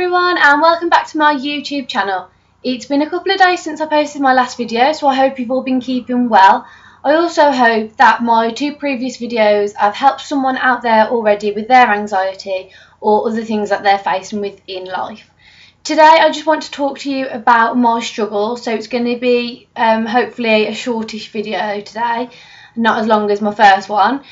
everyone, and welcome back to my YouTube channel. It's been a couple of days since I posted my last video, so I hope you've all been keeping well. I also hope that my two previous videos have helped someone out there already with their anxiety or other things that they're facing with in life. Today I just want to talk to you about my struggle, so it's going to be hopefully a shortish video today, not as long as my first one.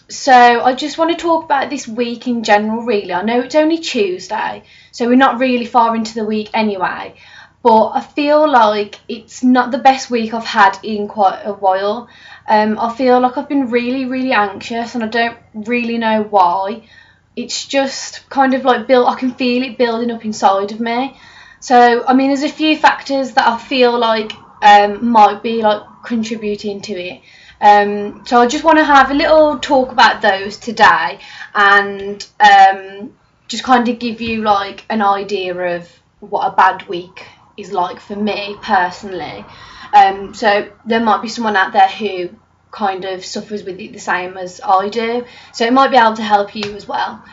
So I just want to talk about this week in general really. I know it's only Tuesday, so we're not really far into the week anyway, but I feel like it's not the best week I've had in quite a while. I feel like I've been really anxious and I don't really know why. It's just kind of like I can feel it building up inside of me. So I mean there's a few factors that I feel like might be like contributing to it. So I just want to have a little talk about those today and just kind of give you like an idea of what a bad week is like for me personally. So there might be someone out there who kind of suffers with it the same as I do, so it might be able to help you as well,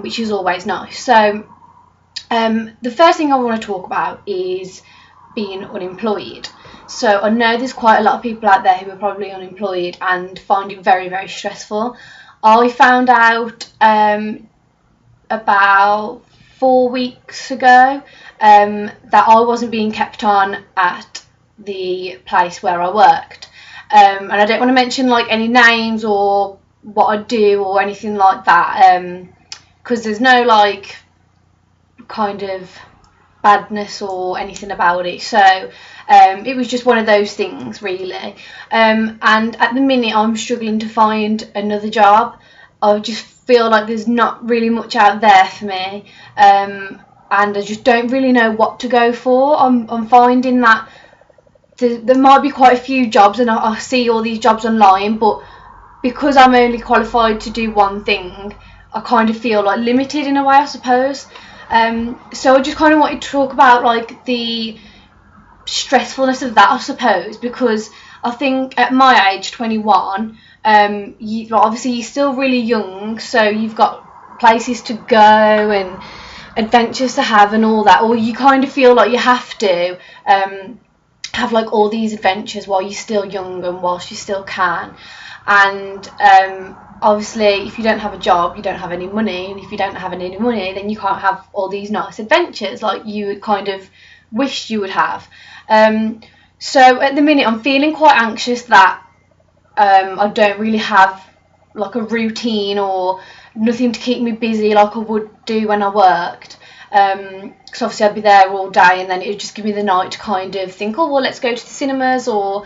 which is always nice. So the first thing I want to talk about is being unemployed. So I know there's quite a lot of people out there who are probably unemployed and find it very stressful. I found out about 4 weeks ago that I wasn't being kept on at the place where I worked, and I don't want to mention like any names or what I do or anything like that, because there's no like kind of badness or anything about it. So it was just one of those things really, and at the minute I'm struggling to find another job. I just feel like there's not really much out there for me, and I just don't really know what to go for. I'm finding that there might be quite a few jobs and I see all these jobs online, but because I'm only qualified to do one thing, I kind of feel like limited in a way, I suppose. So I just kind of wanted to talk about like the stressfulness of that, I suppose, because I think at my age, 21, obviously you're still really young, so you've got places to go and adventures to have and all that, or you kind of feel like you have to have like all these adventures while you're still young and whilst you still can. And obviously if you don't have a job you don't have any money, and if you don't have any money then you can't have all these nice adventures like you would kind of wish you would have. So at the minute I'm feeling quite anxious that I don't really have like a routine or nothing to keep me busy like I would do when I worked, because obviously I'd be there all day and then it would just give me the night to kind of think, oh well, let's go to the cinemas, or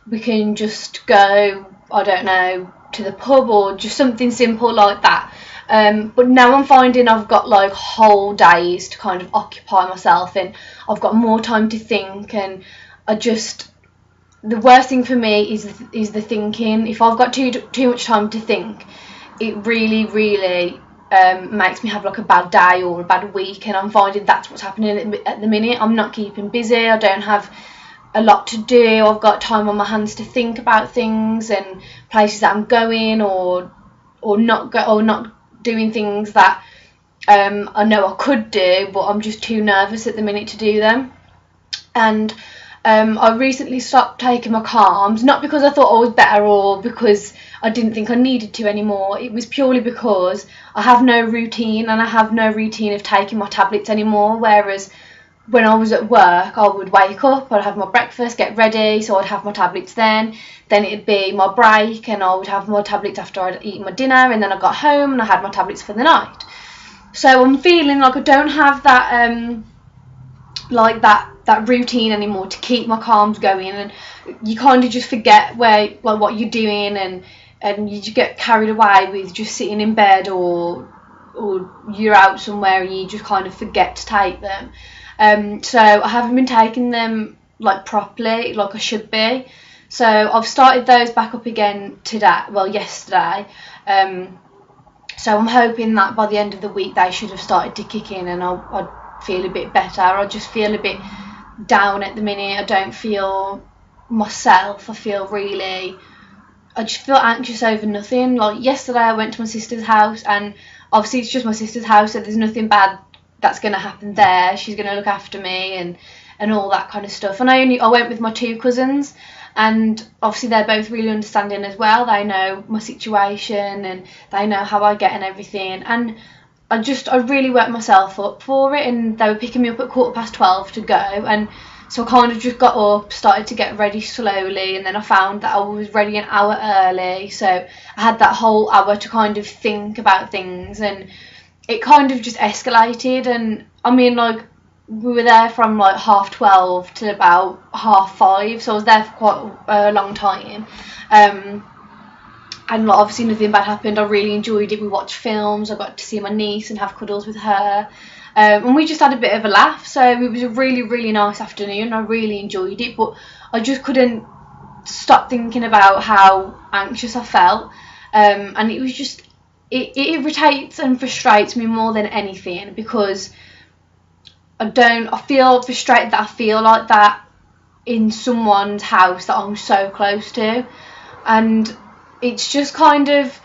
we can just go, I don't know, to the pub, or just something simple like that. But now I'm finding I've got like whole days to kind of occupy myself, and I've got more time to think, and the worst thing for me is the thinking. If I've got too much time to think, it really makes me have like a bad day or a bad week, and I'm finding that's what's happening at the minute. I'm not keeping busy, I don't have a lot to do, I've got time on my hands to think about things and places that I'm going, or not doing things that I know I could do, but I'm just too nervous at the minute to do them. And I recently stopped taking my calms, not because I thought I was better or because I didn't think I needed to anymore. It was purely because I have no routine, and I have no routine of taking my tablets anymore. Whereas when I was at work, I would wake up, I'd have my breakfast, get ready, so I'd have my tablets then it'd be my break and I would have my tablets after I'd eaten my dinner, and then I got home and I had my tablets for the night. So I'm feeling like I don't have that that routine anymore to keep my calms going, and you kind of just forget what you're doing, and you just get carried away with just sitting in bed, or you're out somewhere and you just kind of forget to take them. So I haven't been taking them like properly like I should be. So I've started those back up again yesterday. So I'm hoping that by the end of the week they should have started to kick in and I'd feel a bit better. I just feel a bit down at the minute. I don't feel myself. I just feel anxious over nothing. Like yesterday I went to my sister's house, and obviously it's just my sister's house, so there's nothing bad that's going to happen there. She's going to look after me and all that kind of stuff. And I went with my 2 cousins, and obviously they're both really understanding as well. They know my situation and they know how I get and everything. And I really worked myself up for it, and they were picking me up at 12:15 to go, and so I kind of just got up, started to get ready slowly, and then I found that I was ready an hour early, so I had that whole hour to kind of think about things, and it kind of just escalated. And I mean, like, we were there from like 12:30 to about 5:30, so I was there for quite a long time. And like, obviously nothing bad happened. I really enjoyed it. We watched films. I got to see my niece and have cuddles with her. And we just had a bit of a laugh. So it was a really, really nice afternoon. I really enjoyed it. But I just couldn't stop thinking about how anxious I felt. And it was just, it irritates and frustrates me more than anything, because I feel frustrated that I feel like that in someone's house that I'm so close to. And it's just kind of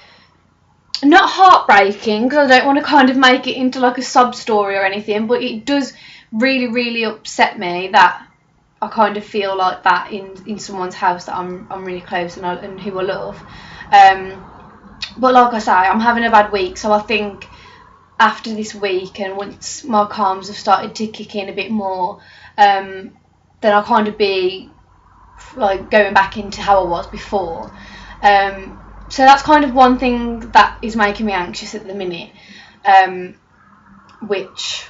not heartbreaking, because I don't want to kind of make it into like a sob story or anything, but it does really, really upset me that I kind of feel like that in someone's house that I'm really close and who I love. But like I say, I'm having a bad week, so I think after this week, and once my calms have started to kick in a bit more, then I'll kind of be like going back into how I was before. So that's kind of one thing that is making me anxious at the minute, which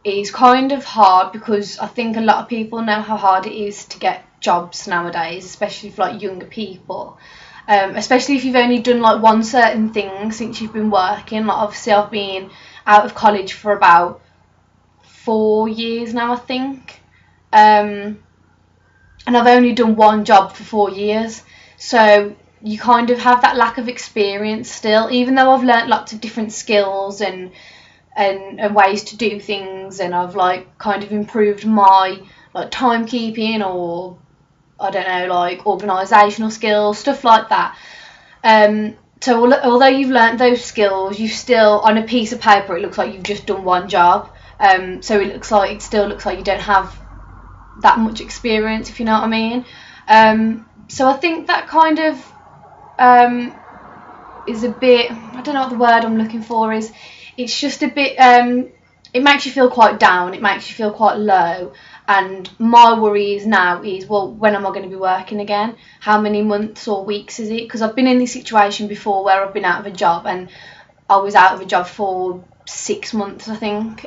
is kind of hard, because I think a lot of people know how hard it is to get jobs nowadays, especially for like younger people, especially if you've only done like one certain thing since you've been working. Like, obviously I've been out of college for about 4 years now, I think, and I've only done one job for 4 years, so you kind of have that lack of experience still, even though I've learnt lots of different skills and ways to do things, and I've like kind of improved my like timekeeping, or I don't know, like organisational skills, stuff like that. So although you've learnt those skills, you still, on a piece of paper, it looks like you've just done one job. So it still looks like you don't have that much experience, if you know what I mean. So I think that kind of is a bit, I don't know what the word I'm looking for is. It's just a bit, it makes you feel quite down, it makes you feel quite low. And my worry now is, well, when am I going to be working again? How many months or weeks is it? Because I've been in this situation before where I've been out of a job, and I was out of a job for 6 months, I think.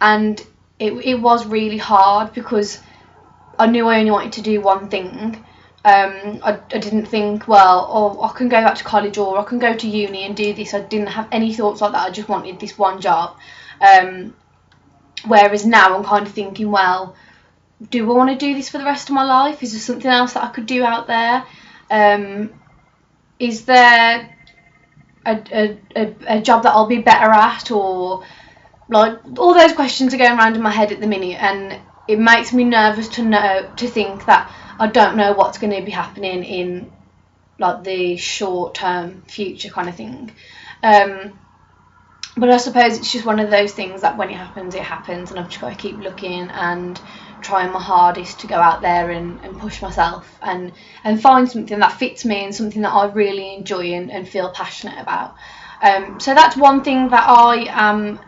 And it was really hard, because I knew I only wanted to do one thing. I didn't think, well, oh, I can go back to college, or I can go to uni and do this. I didn't have any thoughts like that. I just wanted this one job. Whereas now I'm kind of thinking, well, do I want to do this for the rest of my life? Is there something else that I could do out there? Is there a job that I'll be better at? Or like, all those questions are going around in my head at the minute, and it makes me nervous to think that I don't know what's going to be happening in like the short term future kind of thing. But I suppose it's just one of those things that when it happens, and I've just got to keep looking and trying my hardest to go out there and push myself and find something that fits me and something that I really enjoy and feel passionate about. So that's one thing that I am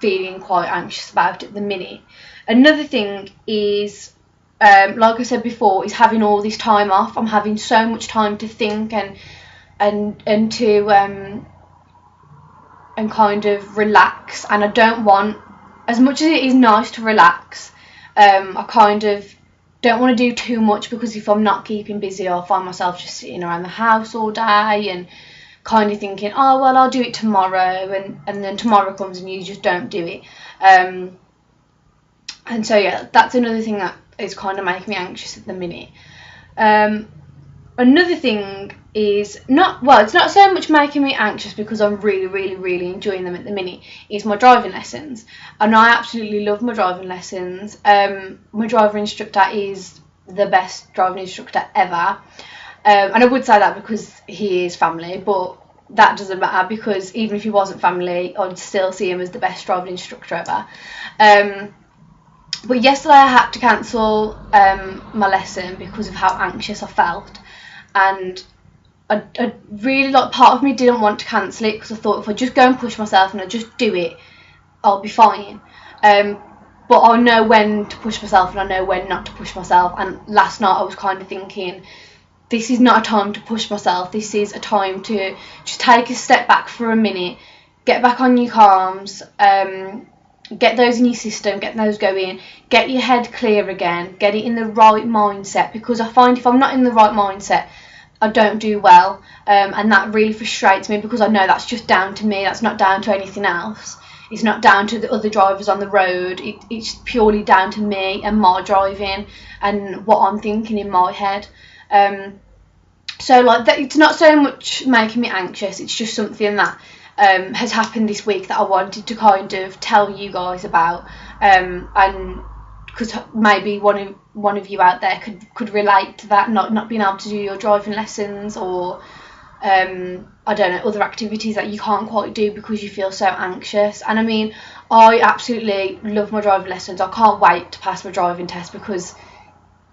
feeling quite anxious about at the minute. Another thing is, like I said before, is having all this time off. I'm having so much time to think and to and kind of relax, and I don't want, as much as it is nice to relax, I kind of don't want to do too much, because if I'm not keeping busy, I'll find myself just sitting around the house all day and kind of thinking, oh well, I'll do it tomorrow, and then tomorrow comes and you just don't do it. And so yeah, that's another thing that is kind of making me anxious at the minute. Another thing is it's not so much making me anxious, because I'm really, really, really enjoying them at the minute, is my driving lessons. And I absolutely love my driving lessons. My driver instructor is the best driving instructor ever. And I would say that because he is family, but that doesn't matter, because even if he wasn't family, I'd still see him as the best driving instructor ever. But yesterday I had to cancel my lesson because of how anxious I felt, and I really, like, part of me didn't want to cancel it because I thought if I just go and push myself and I just do it, I'll be fine. But I know when to push myself and I know when not to push myself, and last night I was kind of thinking, this is not a time to push myself, this is a time to just take a step back for a minute, get back on your calms, get those in your system, get those going, get your head clear again, get it in the right mindset, because I find if I'm not in the right mindset, I don't do well, and that really frustrates me, because I know that's just down to me, that's not down to anything else. It's not down to the other drivers on the road, it's purely down to me and my driving and what I'm thinking in my head. So like that, it's not so much making me anxious, it's just something that has happened this week that I wanted to kind of tell you guys about, and because maybe one of you out there could relate to that, not being able to do your driving lessons, or I don't know, other activities that you can't quite do because you feel so anxious. And I mean, I absolutely love my driving lessons. I can't wait to pass my driving test, because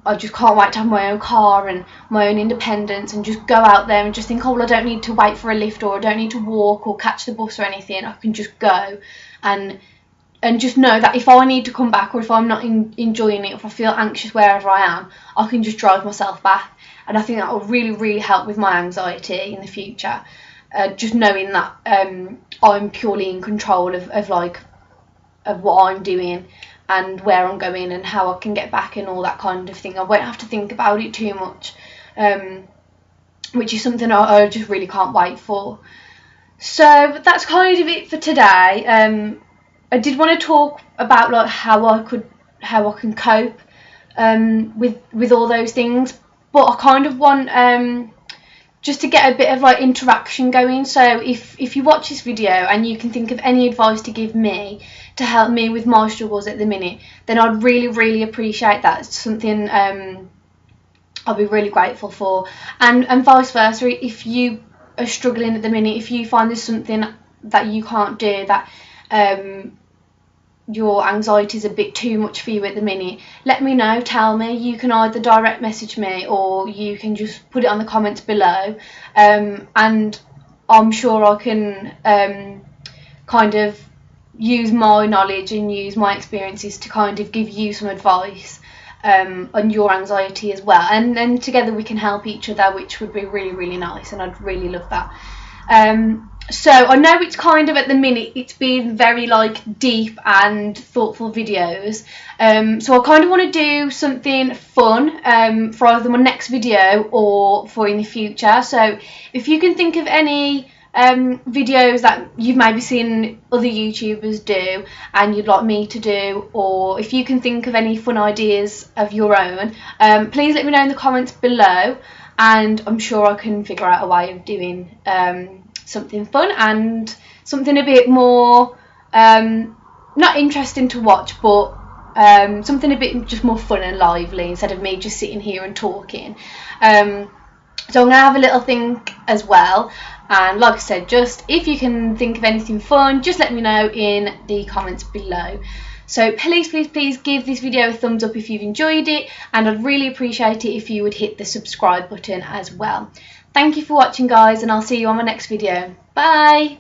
I just can't wait to have my own car and my own independence and just go out there and just think, oh well, I don't need to wait for a lift, or I don't need to walk or catch the bus or anything. I can just go and just know that if I need to come back, or if I'm not enjoying it, if I feel anxious wherever I am, I can just drive myself back. And I think that will really, really help with my anxiety in the future. Just knowing that I'm purely in control of what I'm doing and where I'm going and how I can get back and all that kind of thing. I won't have to think about it too much, which is something I just really can't wait for. So that's kind of it for today. I did want to talk about like how I can cope with all those things, but I kind of want just to get a bit of like interaction going. So if you watch this video and you can think of any advice to give me to help me with my struggles at the minute, then I'd really, really appreciate that. It's something I'll be really grateful for, and vice versa. If you are struggling at the minute, if you find there's something that you can't do, that your anxiety is a bit too much for you at the minute, let me know, tell me. You can either direct message me or you can just put it on the comments below, and I'm sure I can kind of use my knowledge and use my experiences to kind of give you some advice on your anxiety as well, and then together we can help each other, which would be really, really nice, and I'd really love that. So I know it's kind of, at the minute, it's been very like deep and thoughtful videos, so I kind of want to do something fun for either my next video or for in the future. So if you can think of any videos that you've maybe seen other YouTubers do and you'd like me to do, or if you can think of any fun ideas of your own, please let me know in the comments below, and I'm sure I can figure out a way of doing something fun and something a bit more not interesting to watch, but something a bit just more fun and lively, instead of me just sitting here and talking. So I'm going to have a little think as well, and like I said, just if you can think of anything fun, just let me know in the comments below. So please, please, please give this video a thumbs up if you've enjoyed it, and I'd really appreciate it if you would hit the subscribe button as well. Thank you for watching, guys, and I'll see you on my next video. Bye!